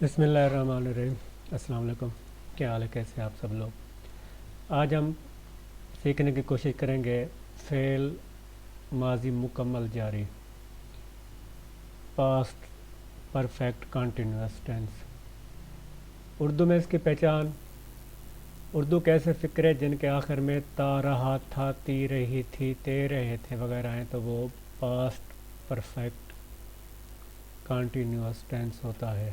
بسم اللہ الرحمن الرحیم۔ السلام علیکم، کیا حال ہے؟ کیسے آپ سب لوگ؟ آج ہم سیکھنے کی کوشش کریں گے فعل ماضی مکمل جاری، past perfect continuous tense. Urdu میں اس کی پہچان: اردو کیسے فقرے جن کے آخر میں تا، رہا تھا، تی، رہی تھی، تے، رہے تھے وغیرہ ہیں تو وہ پاسٹ پرفیکٹ کنٹینیوس ٹینس ہوتا ہے۔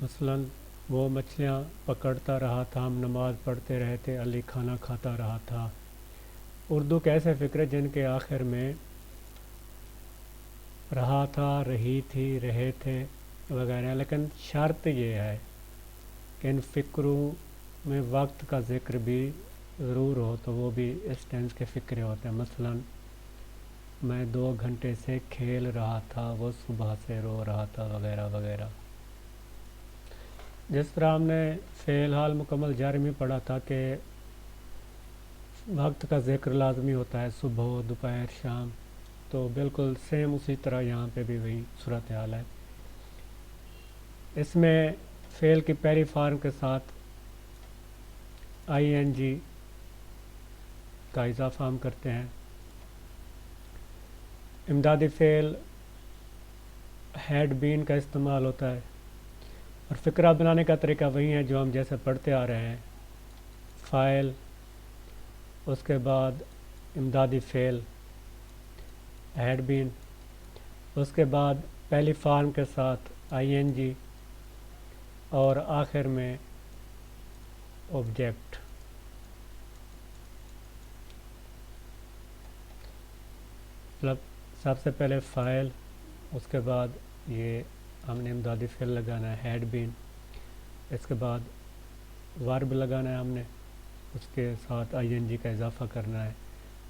مثلاً وہ مچھلیاں پکڑتا رہا تھا، ہم نماز پڑھتے رہے تھے، علی کھانا کھاتا رہا تھا۔ اردو کے ایسے فقرے جن کے آخر میں رہا تھا، رہی تھی، رہے تھے وغیرہ، لیکن شرط یہ ہے کہ ان فقروں میں وقت کا ذکر بھی ضرور ہو تو وہ بھی اس ٹینس کے فقرے ہوتے ہیں۔ مثلاً میں 2 گھنٹے سے کھیل رہا تھا، وہ صبح سے رو رہا تھا وغیرہ وغیرہ۔ جس طرح ہم نے فعل حال مکمل جاری میں پڑھا تھا کہ وقت کا ذکر لازمی ہوتا ہے، صبح، دوپہر، شام، تو بالکل سیم اسی طرح یہاں پہ بھی وہی صورتحال ہے۔ اس میں فعل کی پہلی فارم کے ساتھ آئی این جی کا اضافہ ہم کرتے ہیں۔ امدادی فعل ہیڈ بین کا استعمال ہوتا ہے، اور فقرہ بنانے کا طریقہ وہی ہے جو ہم جیسے پڑھتے آ رہے ہیں۔ فاعل، اس کے بعد امدادی فعل ہیڈ بین، اس کے بعد پہلی فارم کے ساتھ آئی این جی، اور آخر میں آبجیکٹ۔ مطلب سب سے پہلے فاعل، اس کے بعد یہ ہم نے امدادی فعل لگانا ہے ہیڈ بین، اس کے بعد ورب لگانا ہے ہم نے، اس کے ساتھ آئی این جی کا اضافہ کرنا ہے،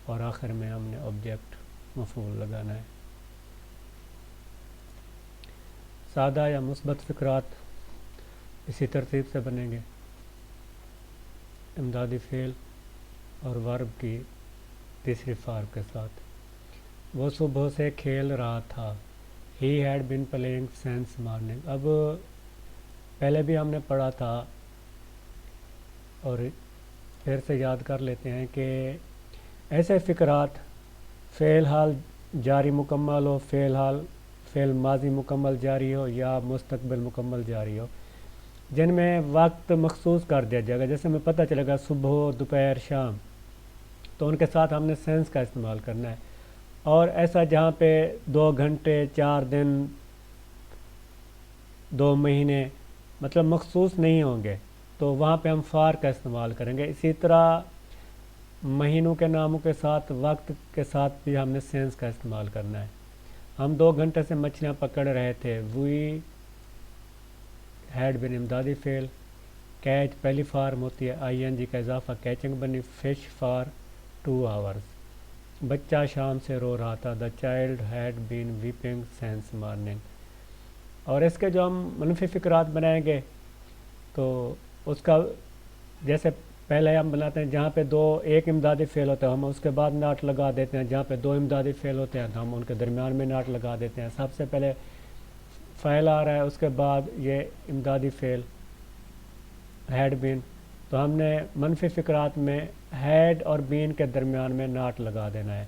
اور آخر میں ہم نے آبجیکٹ مفعول لگانا ہے۔ سادہ یا مثبت فقرات اسی ترتیب سے بنیں گے: امدادی فعل اور ورب کی تیسری فارم کے ساتھ۔ وہ صبح سے کھیل رہا تھا، he had been playing sense morning. اب پہلے بھی ہم نے پڑھا تھا اور پھر سے یاد کر لیتے ہیں کہ ایسے فقرات فعل حال جاری مکمل ہو، فعل ماضی مکمل جاری ہو یا مستقبل مکمل جاری ہو، جن میں وقت مخصوص کر دیا جائے گا، جیسے ہمیں پتہ چلے گا صبح، دوپہر، شام، تو ان کے ساتھ ہم نے سینس کا استعمال کرنا ہے۔ اور ایسا جہاں پہ 2 گھنٹے، 4 دن، 2 مہینے مطلب مخصوص نہیں ہوں گے تو وہاں پہ ہم فار کا استعمال کریں گے۔ اسی طرح مہینوں کے ناموں کے ساتھ وقت کے ساتھ بھی ہم نے سینس کا استعمال کرنا ہے۔ ہم 2 گھنٹے سے مچھلیاں پکڑ رہے تھے، وی ہیڈ بن امدادی فعل، کیچ پہلی فارم ہوتی ہے، آئی این جی کا اضافہ کیچنگ بنی، فش فار 2 آورز۔ بچہ شام سے رو رہا تھا، the child had been vaping sense morning. اور اس کے جو ہم منفی فقرات بنائیں گے تو اس کا جیسے پہلے ہم بناتے ہیں جہاں پہ ایک امدادی فعل ہوتا ہے ہم اس کے بعد ناٹ لگا دیتے ہیں، جہاں پہ 2 امدادی فعل ہوتے ہیں تو ہم ان کے درمیان میں ناٹ لگا دیتے ہیں۔ سب سے پہلے فعل آ رہا ہے، اس کے بعد یہ امدادی فعل ہیڈ بین، تو ہم نے منفی فقرات میں ہیڈ اور بین کے درمیان میں ناٹ لگا دینا ہے۔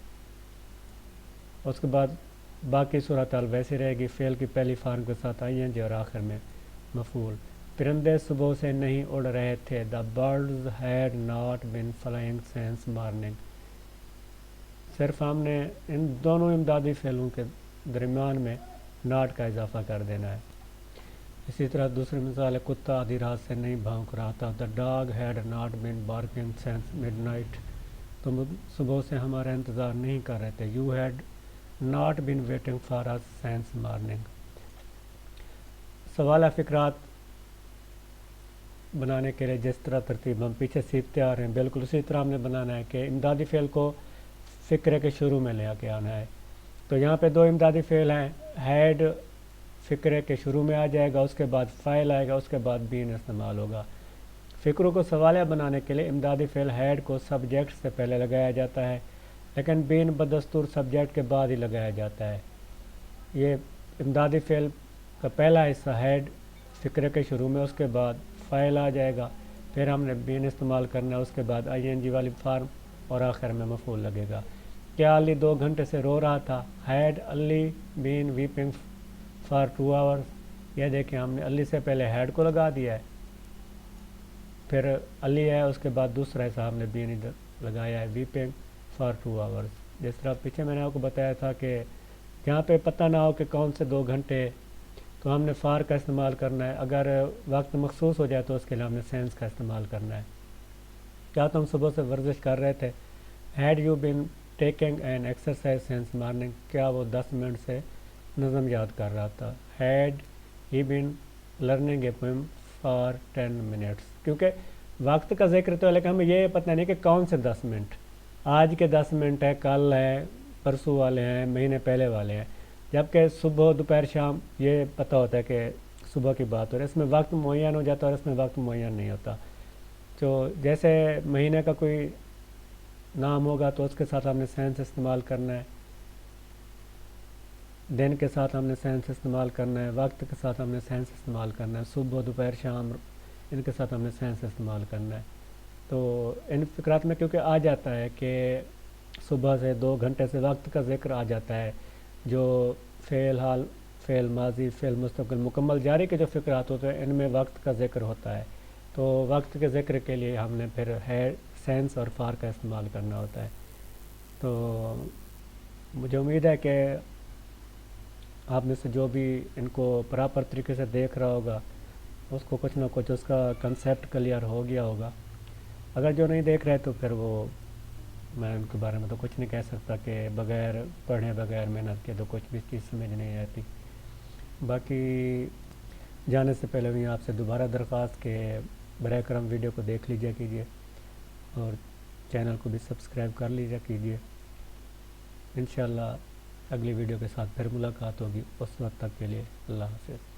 اس کے بعد باقی صورتحال ویسی رہے گی، فعل کی پہلی فارم کے ساتھ آئی این جی اور آخر میں مفعول۔ پرندے صبح سے نہیں اڑ رہے تھے، the birds had not been flying since morning. صرف ہم نے ان دونوں امدادی فعلوں کے درمیان میں ناٹ کا اضافہ کر دینا ہے۔ اسی طرح دوسری مثال ہے، کتا آدھی رات سے نہیں بھونک رہا تھا، the dog had not been barking since midnight. تم صبح سے ہمارا انتظار نہیں کر رہے تھے، you had not been waiting for us since morning. سوالہ فقرات بنانے کے لیے جس طرح ترتیب ہم پیچھے سیکھتے آ رہے ہیں بالکل اسی طرح ہم نے بنانا ہے کہ امدادی فعل کو فقرے کے شروع میں لے کے آنا ہے۔ تو یہاں پہ 2 امدادی فعل ہیں، ہیڈ فقرے کے شروع میں آ جائے گا، اس کے بعد فاعل آئے گا، اس کے بعد بین استعمال ہوگا۔ فقروں کو سوالیہ بنانے کے لیے امدادی فعل ہیڈ کو سبجیکٹ سے پہلے لگایا جاتا ہے، لیکن بین بدستور سبجیکٹ کے بعد ہی لگایا جاتا ہے۔ یہ امدادی فعل کا پہلا حصہ ہیڈ فقرے کے شروع میں، اس کے بعد فاعل آ جائے گا، پھر ہم نے بین استعمال کرنا ہے، اس کے بعد آئی این جی والی فارم اور آخر میں مفعول لگے گا۔ کیا علی 2 گھنٹے سے رو رہا تھا؟ Had Ali been weeping for 2 hours۔ یہ دیکھیں ہم نے علی سے پہلے ہیڈ کو لگا دیا ہے، پھر علی ہے، اس کے بعد دوسرا حصہ ہم نے بین ادھر لگایا ہے ویپنگ فار 2 hours۔ جس طرح پیچھے میں نے آپ کو بتایا تھا کہ جہاں پہ پتہ نہ ہو کہ کون سے 2 گھنٹے، تو ہم نے فار کا استعمال کرنا ہے، اگر وقت مخصوص ہو جائے تو اس کے لیے ہم نے سینس کا استعمال کرنا ہے۔ کیا تم صبح سے ورزش کر رہے تھے؟ Had you been taking an exercise since morning. کیا وہ 10 منٹ سے نظم یاد کر رہا تھا؟ Had he been learning a poem for 10 minutes۔ کیونکہ وقت کا ذکر تو ہے لیکن ہمیں یہ پتہ نہیں کہ کون سے 10 منٹ، آج کے 10 منٹ ہے، کل ہے، پرسوں والے ہیں، مہینے پہلے والے ہیں، جبکہ صبح دوپہر شام یہ پتہ ہوتا ہے کہ صبح کی بات ہو رہی ہے، اس میں وقت معین ہو جاتا ہے اور اس میں وقت معین نہیں ہوتا۔ تو جیسے مہینے کا کوئی نام ہوگا تو اس کے ساتھ ہم نے سینس استعمال کرنا ہے، دن کے ساتھ ہم نے سینس استعمال کرنا ہے، وقت کے ساتھ ہم نے سینس استعمال کرنا ہے، صبح دوپہر شام ان کے ساتھ ہم نے سینس استعمال کرنا ہے۔ تو ان فقرات میں کیونکہ آ جاتا ہے کہ صبح سے 2 گھنٹے سے وقت کا ذکر آ جاتا ہے، جو فعل حال، فعل ماضی، فعل مستقبل، مکمل جاری کے جو فقرات ہوتے ہیں ان میں وقت کا ذکر ہوتا ہے، تو وقت کے ذکر کے لیے ہم نے پھر سینس اور فار کا استعمال کرنا ہوتا ہے۔ تو مجھے امید ہے کہ آپ میں سے جو بھی ان کو پراپر طریقے سے دیکھ رہا ہوگا اس کو کچھ نہ کچھ اس کا کنسیپٹ کلیئر ہو گیا ہوگا۔ اگر جو نہیں دیکھ رہے تو پھر وہ میں ان کے بارے میں تو کچھ نہیں کہہ سکتا کہ بغیر پڑھے بغیر محنت کے تو کچھ بھی چیز سمجھ نہیں آتی۔ باقی جانے سے پہلے بھی آپ سے دوبارہ درخواست کہ براہ کرم ویڈیو کو دیکھ لیجیے کیجیے اور چینل کو بھی سبسکرائب کر لیجیے کیجیے۔ انشاءاللہ اگلی ویڈیو کے ساتھ پھر ملاقات ہوگی، اس وقت تک کے لیے اللہ حافظ۔